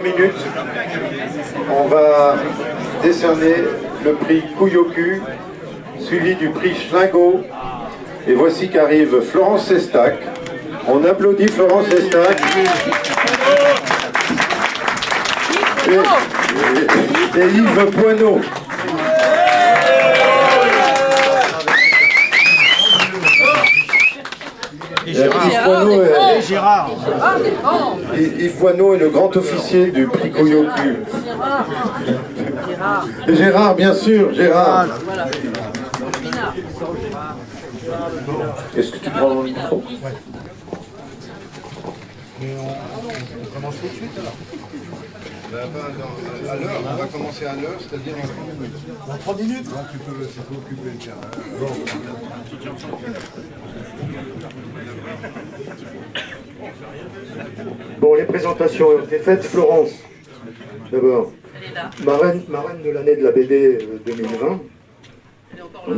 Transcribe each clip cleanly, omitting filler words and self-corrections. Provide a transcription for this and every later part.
Minutes, on va décerner le prix Kouyoku, suivi du prix Schlingo. Et voici qu'arrive Florence Sestac. On applaudit Florence Sestac. Et Yves Poineau. Yves Poineau est le grand officier du prix Kouyoku. Gérard, bien sûr, Gérard. Est-ce que tu prends le micro? On commence tout de suite alors. À l'heure, on va commencer à l'heure, c'est-à-dire en 3 minutes. Dans 3 minutes. Tu peux occuper le terrain. Bon, les présentations ont été faites. Florence, d'abord, marraine de l'année de la BD 2020. Elle est encore là.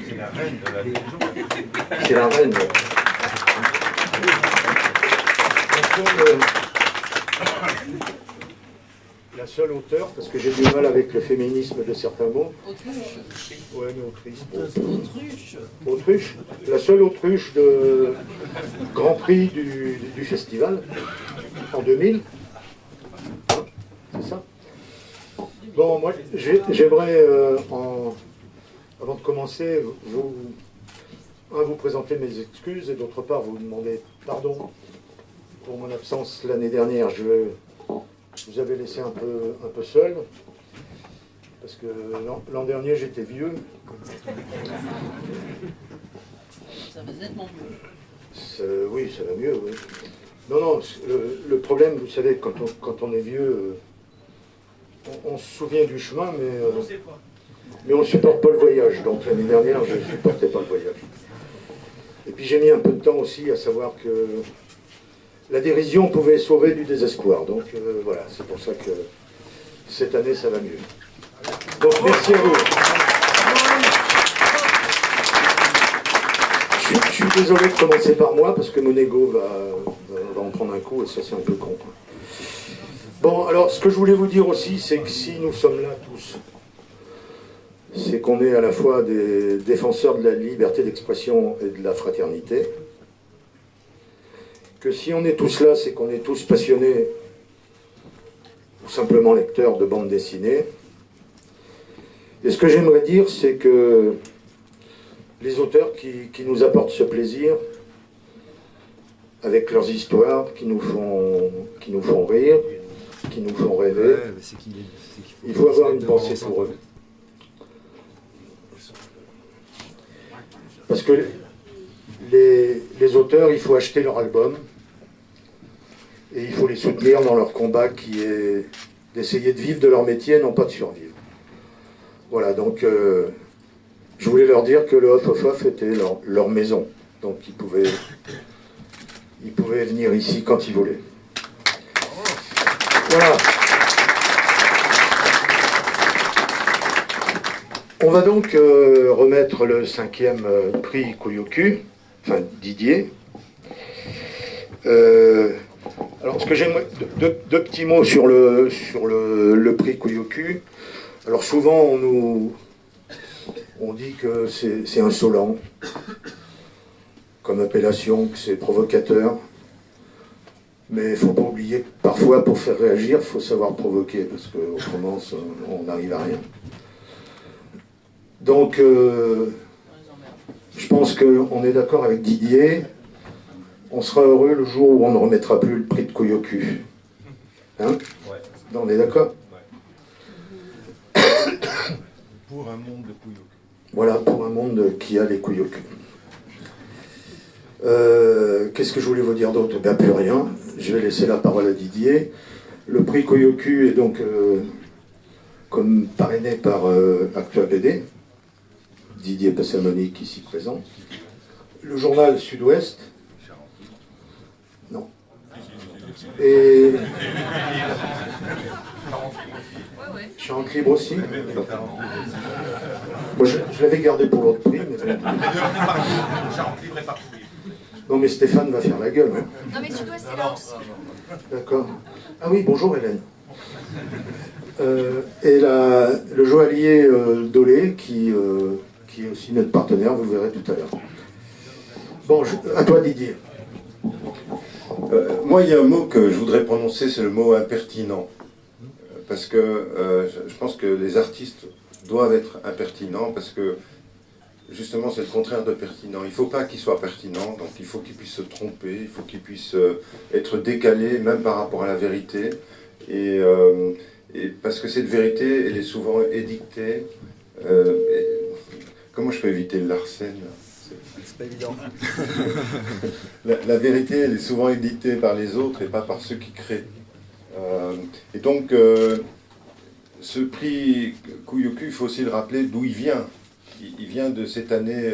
C'est la reine de la BD. C'est la reine. La seule auteure, parce que j'ai du mal avec le féminisme de certains mots. Autruche. Ouais, mais autrice. Autruche. Autruche. La seule autruche de Grand Prix du festival en 2000. C'est ça? Bon, moi, j'aimerais, avant de commencer, vous présenter mes excuses et d'autre part vous demander pardon pour mon absence l'année dernière. Je vous avais laissé un peu seul, parce que l'an dernier j'étais vieux. Ça va nettement mieux. Oui, ça va mieux, oui. Non, le problème, vous savez, quand on est vieux, on se souvient du chemin, mais on ne supporte pas le voyage. Donc l'année dernière, je ne supportais pas le voyage. Et puis j'ai mis un peu de temps aussi à savoir que la dérision pouvait sauver du désespoir. Donc voilà, c'est pour ça que cette année, ça va mieux. Donc merci à vous. Je suis désolé de commencer par moi, parce que mon ego va en prendre un coup, et ça c'est un peu con. Bon, alors ce que je voulais vous dire aussi, c'est que si nous sommes là tous, c'est qu'on est à la fois des défenseurs de la liberté d'expression et de la fraternité, que si on est tous là, c'est qu'on est tous passionnés ou simplement lecteurs de bande dessinée. Et ce que j'aimerais dire, c'est que les auteurs qui nous apportent ce plaisir, avec leurs histoires, qui nous font rire, qui nous font rêver, il faut avoir une pensée pour eux. Parce que les auteurs, il faut acheter leur album, et il faut les soutenir dans leur combat qui est d'essayer de vivre de leur métier, non pas de survivre. Voilà, donc je voulais leur dire que le Off of Off était leur maison, donc ils pouvaient venir ici quand ils voulaient. Voilà. On va donc remettre le 5e prix Kouyoku, enfin Didier. Alors, ce que j'aimerais, deux petits mots sur le prix Kouyoku. Alors souvent on dit que c'est insolent comme appellation, que c'est provocateur. Mais il ne faut pas oublier que parfois, pour faire réagir, il faut savoir provoquer, parce qu'autrement, on n'arrive à rien. Donc, je pense qu'on est d'accord avec Didier. On sera heureux le jour où on ne remettra plus le prix de Kouyoku. Hein? Ouais. Non, on est d'accord? Ouais. Pour un monde de Kouyoku. Voilà, pour un monde qui a les Kouyoku. Qu'est-ce que je voulais vous dire d'autre? Ben, plus rien. Je vais laisser la parole à Didier. Le prix Kouyoku est donc comme parrainé par Actua BD, Didier Passamonique ici présent. Le journal Sud-Ouest. Non. Et Charente Libre aussi. Moi, je l'avais gardé pour l'autre prix, mais bon. Non mais Stéphane va faire la gueule. Hein. Non mais Sud-Ouest c'est là aussi. D'accord. Ah oui, bonjour Hélène. Et le joaillier Dolé, qui est aussi notre partenaire, vous le verrez tout à l'heure. Bon, à toi Didier. Moi, il y a un mot que je voudrais prononcer, c'est le mot impertinent. Parce que je pense que les artistes doivent être impertinents, parce que justement, c'est le contraire de pertinent. Il ne faut pas qu'ils soient pertinents, donc il faut qu'ils puissent se tromper, il faut qu'ils puissent être décalés, même par rapport à la vérité. Et parce que cette vérité, elle est souvent édictée. Comment je peux éviter le Larsen? C'est pas évident. La vérité, elle est souvent éditée par les autres et pas par ceux qui créent. Et donc, ce prix Kouyoku, il faut aussi le rappeler d'où il vient. Il vient de cette année,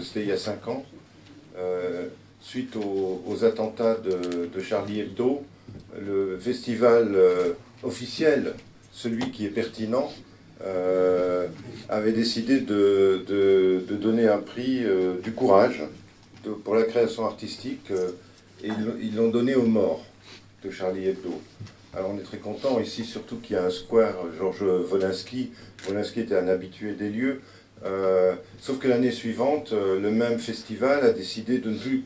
c'était il y a 5 ans, suite aux attentats de Charlie Hebdo, le festival officiel, celui qui est pertinent, avait décidé de donner un prix du courage pour la création artistique, et ils l'ont donné aux morts de Charlie Hebdo. Alors on est très content ici, surtout qu'il y a un square Georges Wolinski. Wolinski était un habitué des lieux. Sauf que l'année suivante, le même festival a décidé de ne plus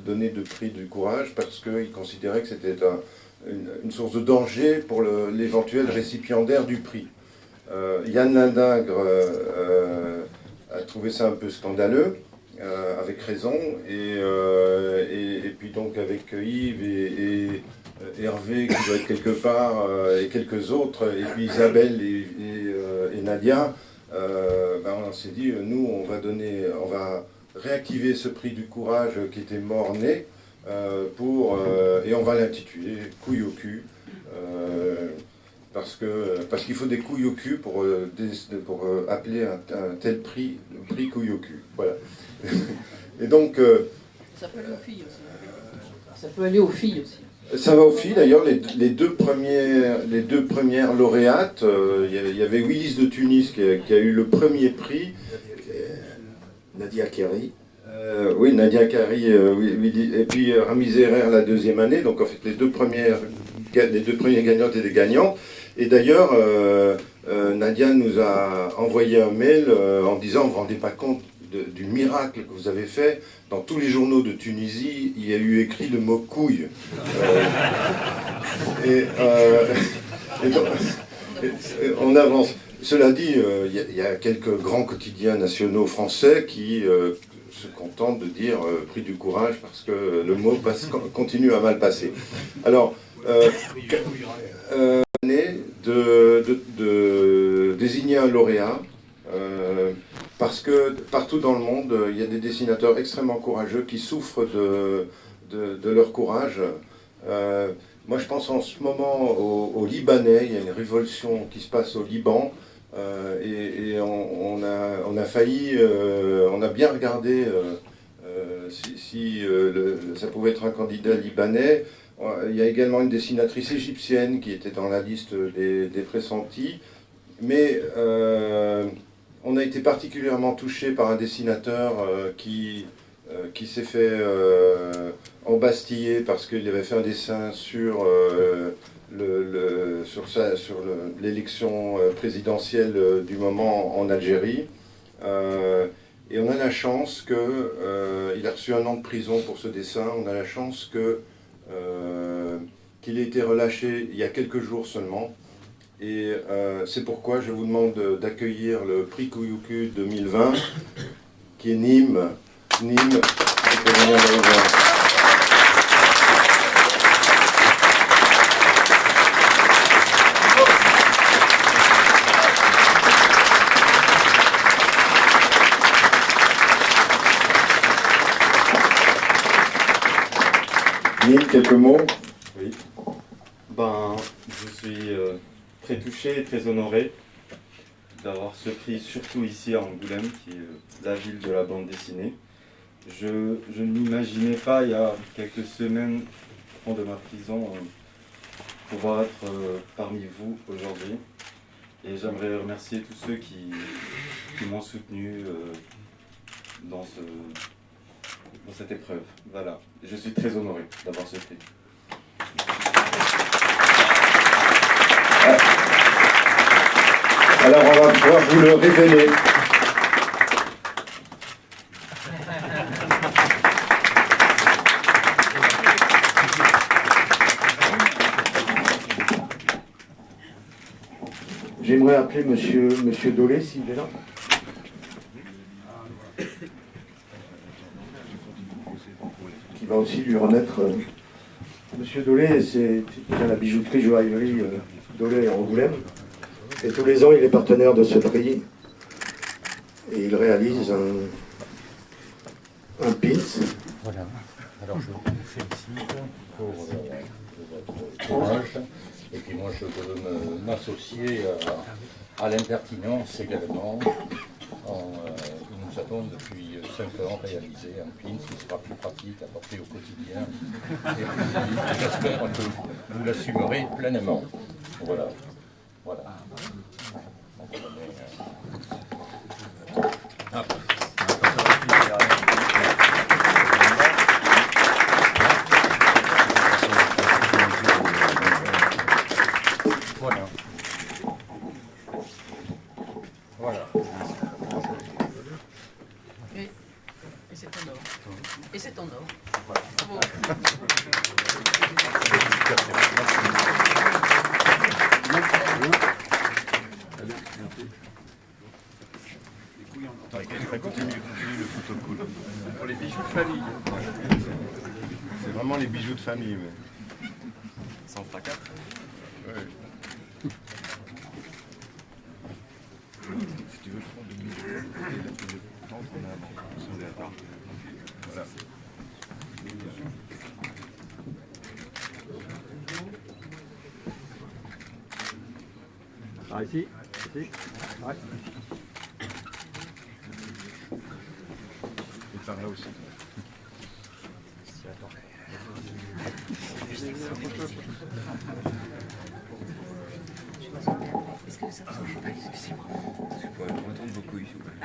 donner de prix du courage parce qu'il considérait que c'était une source de danger pour l'éventuel récipiendaire du prix. Yann Lindingre a trouvé ça un peu scandaleux, avec raison, et puis donc avec Yves et Hervé qui doit être quelque part, et quelques autres, et puis Isabelle et Nadia, on s'est dit, nous on va réactiver ce prix du courage qui était mort-né, et on va l'intituler Couille au cul, parce qu'il faut des couilles au cul pour appeler un tel prix, le prix Couille au cul. Voilà. Et donc... ça peut aller aux filles aussi. Ça peut aller aux filles aussi. Ça va aux filles, d'ailleurs, les deux premières lauréates, il y avait Willis de Tunis qui a eu le premier prix. Nadia Kerry. Oui, Nadia Kerry, et puis Rami Zerrer la deuxième année, donc en fait les deux premières gagnantes et des gagnants. Et d'ailleurs, Nadia nous a envoyé un mail en disant, vous ne vous rendez pas compte du miracle que vous avez fait. Dans tous les journaux de Tunisie, il y a eu écrit le mot couille. Donc, on avance. Cela dit, il y a quelques grands quotidiens nationaux français qui se contentent de dire prix du courage parce que le mot continue à mal passer. Alors, de désigner un lauréat, parce que partout dans le monde, il y a des dessinateurs extrêmement courageux qui souffrent de leur courage. Moi, je pense en ce moment aux Libanais. Il y a une révolution qui se passe au Liban, et on a failli, on a bien regardé si ça pouvait être un candidat libanais. Il y a également une dessinatrice égyptienne qui était dans la liste des pressentis, mais on a été particulièrement touché par un dessinateur qui s'est fait embastiller parce qu'il avait fait un dessin sur l'élection présidentielle du moment en Algérie. Et on a la chance qu'il a reçu 1 an de prison pour ce dessin. On a la chance qu'il ait été relâché il y a quelques jours seulement. Et c'est pourquoi je vous demande d'accueillir le prix Kouyoku 2020, qui est Nîmes. Nîmes, Nîmes, quelques mots? Oui. Je suis très touché et très honoré d'avoir ce prix, surtout ici à Angoulême, qui est la ville de la bande dessinée. Je ne m'imaginais pas, il y a quelques semaines, au fond de ma prison, pouvoir être parmi vous aujourd'hui. Et j'aimerais remercier tous ceux qui m'ont soutenu dans cette épreuve. Voilà. Je suis très honoré d'avoir ce prix. Alors on va pouvoir vous le révéler. J'aimerais appeler monsieur Dolé, s'il est là. Qui va aussi lui remettre... Monsieur Dolé, c'est la bijouterie joaillerie Dolé à Angoulême. Et tous les ans, il est partenaire de ce prix. Et il réalise un pins. Voilà. Alors je vous félicite pour votre courage. Et puis moi, je veux m'associer à l'impertinence également. Nous avons depuis 5 ans réalisé un pin qui sera plus pratique à porter au quotidien. Et j'espère que vous l'assumerez pleinement. Voilà. Voilà. Voilà. Voilà. Et c'est en or. Et c'est en or. Bravo. Continue le photocall. Pour les bijoux de famille. C'est vraiment les bijoux de famille. Mais... Sans fracas. Ouais. Si tu veux, je prends 2 minutes. Voilà. Ah, ici. Ouais. Et par là aussi. Est-ce que ça vous pas? Excusez-moi. Je pourrais retourner vos couilles, s'il vous plaît.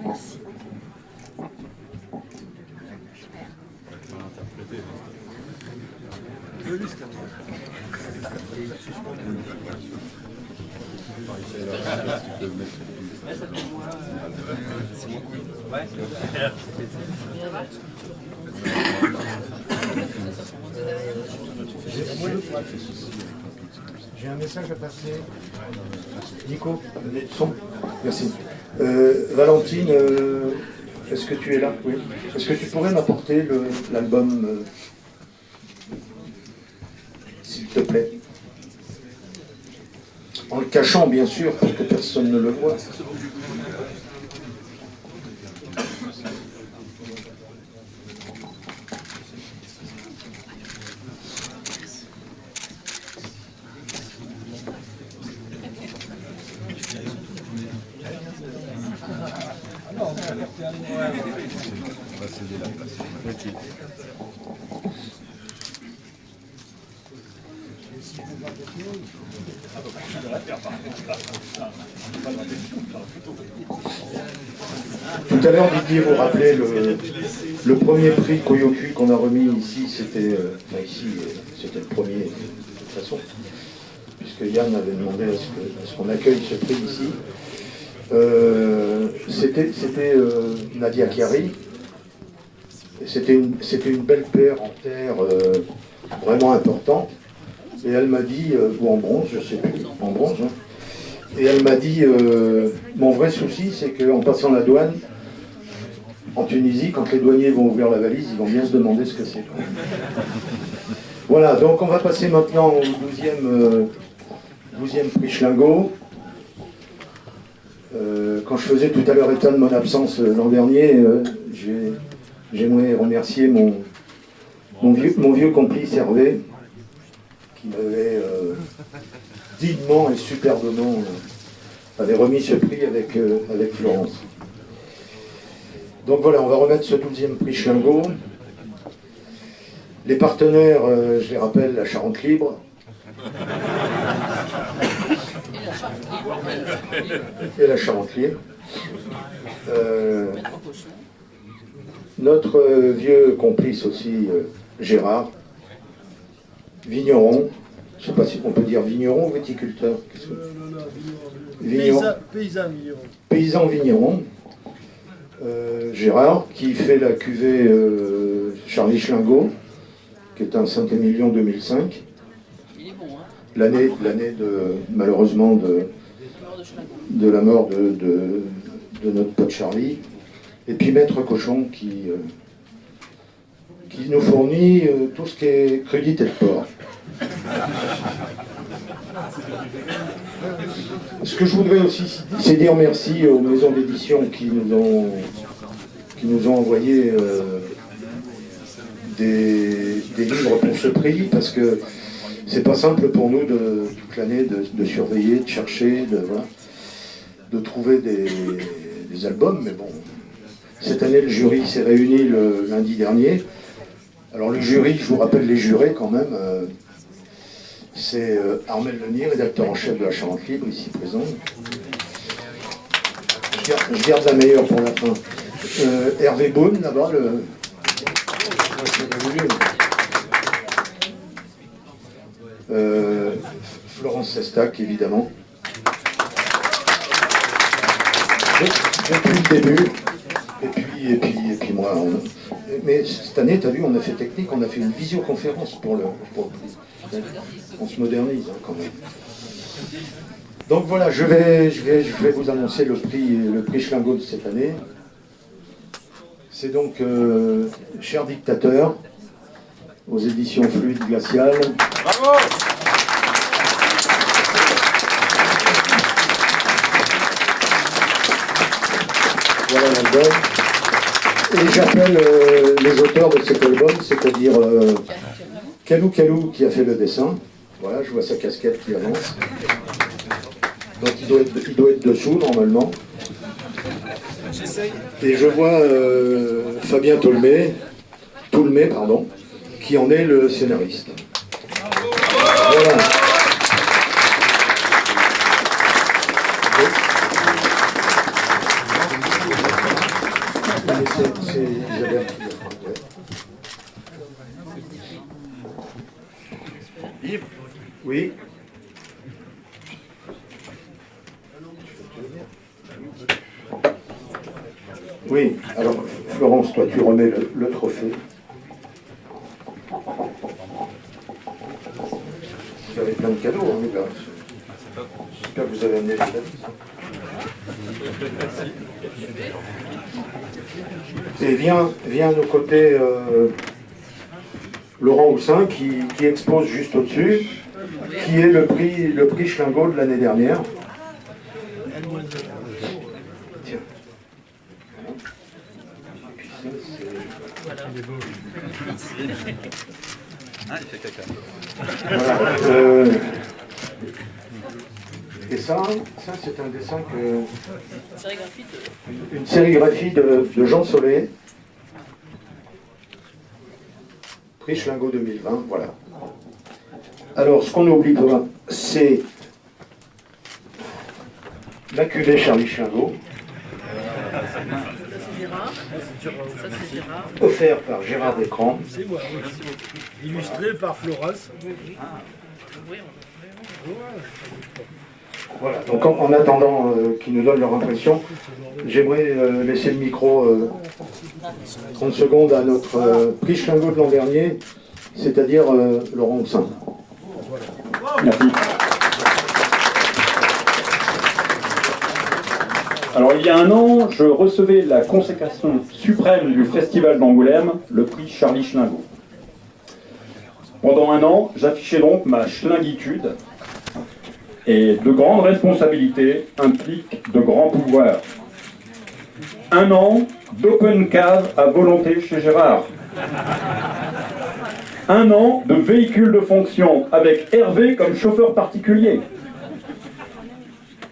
Merci. J'ai un message à passer. Nico, son. Merci. Valentine, est-ce que tu es là? Oui. Est-ce que tu pourrais m'apporter l'album, s'il te plaît? En le cachant, bien sûr, pour que personne ne le voie. On va céder la place. Okay. Tout à l'heure, Didier vous rappelait le premier prix Koyoku qu'on a remis ici, c'était c'était le premier de toute façon, puisque Yann avait demandé à ce qu'on accueille ce prix ici. C'était Nadia Chiari. C'était une belle paire en terre vraiment importante. Et elle m'a dit, ou en bronze, je sais plus, en bronze. Hein. Et elle m'a dit, mon vrai souci, c'est qu'en passant la douane, en Tunisie, quand les douaniers vont ouvrir la valise, ils vont bien se demander ce que c'est. Voilà, donc on va passer maintenant au 12e prix Schlingo. Quand je faisais tout à l'heure état de mon absence l'an dernier, j'aimerais remercier mon vieux complice Hervé, qui m'avait dignement et superbement avait remis ce prix avec Florence. Donc voilà, on va remettre ce 12e prix Schlingo. Les partenaires, je les rappelle, la Charente Libre. Et la Charente Libre. Notre vieux complice aussi, Gérard, vigneron, je ne sais pas si on peut dire vigneron ou viticulteur. Paysan vigneron. Paysan vigneron. Gérard, qui fait la cuvée Charlie Schlingo, qui est un Saint-Émilion 2005. Il est bon, hein. L'année malheureusement de la mort de notre pote Charlie. Et puis Maître Cochon qui nous fournit tout ce qui est crudité de porc. Ce que je voudrais aussi, c'est dire merci aux maisons d'édition qui nous ont envoyé des livres pour ce prix, parce que c'est pas simple pour nous toute l'année de surveiller, de chercher, de trouver des albums, mais bon. Cette année, le jury s'est réuni le lundi dernier. Alors le jury, je vous rappelle les jurés quand même, c'est Armel Lenier, rédacteur en chef de la Charente Libre, ici présent. Je garde la meilleure pour la fin. Hervé Beaune, là-bas, Florence Sestac, évidemment. Depuis le début. Et puis moi, mais cette année, tu as vu, on a fait technique, on a fait une visioconférence pour le prix. On se modernise hein, quand même. Donc voilà, je vais vous annoncer le prix Schlingo de cette année. C'est donc Cher Dictateur, aux éditions Fluide Glacial. Bravo! Voilà l'album. Et j'appelle les auteurs de cet album, c'est-à-dire Kalou Kalou qui a fait le dessin. Voilà, je vois sa casquette qui avance. Donc il doit être dessous normalement. Et je vois Fabien Toulmé, qui en est le scénariste. Voilà. C'est Isabelle qui le fera. Oui. Oui, alors Florence, toi tu remets le trophée. Vous avez plein de cadeaux, hein, les gars. J'espère que vous avez amené les cadeaux. Et vient à nos côtés Laurent Houssin qui expose juste au-dessus, qui est le prix Schlingo de l'année dernière. Tiens. Ah, il fait caca. Voilà. Et ça c'est un dessin une sérigraphie de Jean Solé. Prix Schlingo 2020, voilà. Alors, ce qu'on n'oublie pas, c'est la cuvée Charlie Schlingo. Offert par Gérard Descramps. C'est moi, illustré par Florence. Voilà, donc en attendant qu'ils nous donnent leur impression, j'aimerais laisser le micro 30 secondes à notre prix Schlingo de l'an dernier, c'est-à-dire Laurent Houssin. Merci. Alors il y a un an, je recevais la consécration suprême du Festival d'Angoulême, le prix Charlie Schlingo. Pendant un an, j'affichais donc ma schlinguitude, et de grandes responsabilités impliquent de grands pouvoirs. Un an d'open cave à volonté chez Gérard. Un an de véhicule de fonction avec Hervé comme chauffeur particulier.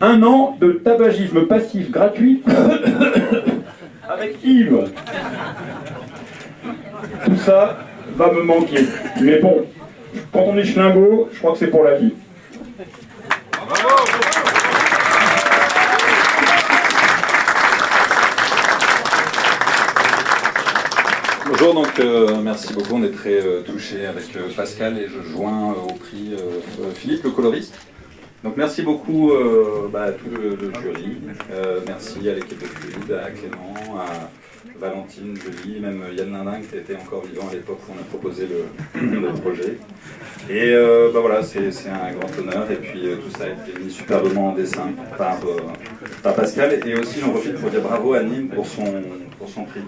Un an de tabagisme passif gratuit avec Yves. Tout ça va me manquer. Mais bon, quand on est schlingo, je crois que c'est pour la vie. Bonjour, donc merci beaucoup, on est très touchés avec Pascal et je joins au prix Philippe, le coloriste. Donc merci beaucoup à tout le jury, merci à l'équipe de Fluide, à Clément, à Valentine, Julie, même Yann Lindin qui était encore vivant à l'époque où on a proposé le projet. Et voilà, c'est un grand honneur, et puis tout ça a été mis superbement en dessin par Pascal, et aussi j'en profite pour dire bravo à Nîmes pour son prix.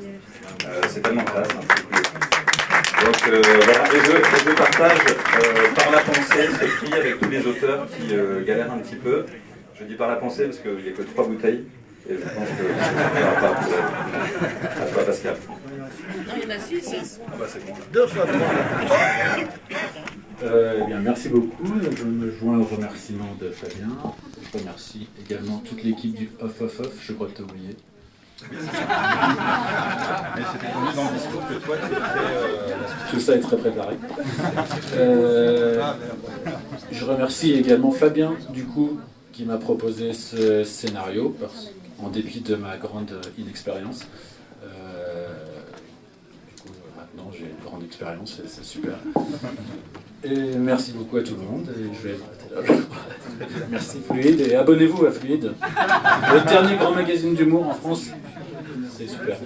C'est tellement classe. Donc voilà, et je partage par la pensée ce prix avec tous les auteurs qui galèrent un petit peu. Je dis par la pensée parce qu'il n'y a que 3 bouteilles, et je pense que ça ne va pas à toi, Pascal. Non, il y en a 6. Ah bah c'est bon. 2 fois 3. Eh bien, merci beaucoup. Je me joins au remerciement de Fabien. Je remercie également toute l'équipe du Off Off Off. Je crois que tu as oublié. Mais c'était connu dans le discours que toi tu fais. Tout ça est très préparé. Je remercie également Fabien, du coup, qui m'a proposé ce scénario, en dépit de ma grande inexpérience. Du coup, maintenant j'ai une grande expérience et c'est super. Et merci beaucoup à tout le monde, et je vais arrêter là. Merci Fluide, et abonnez-vous à Fluide, le dernier grand magazine d'humour en France. C'est super.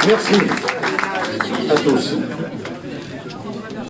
Merci À tous.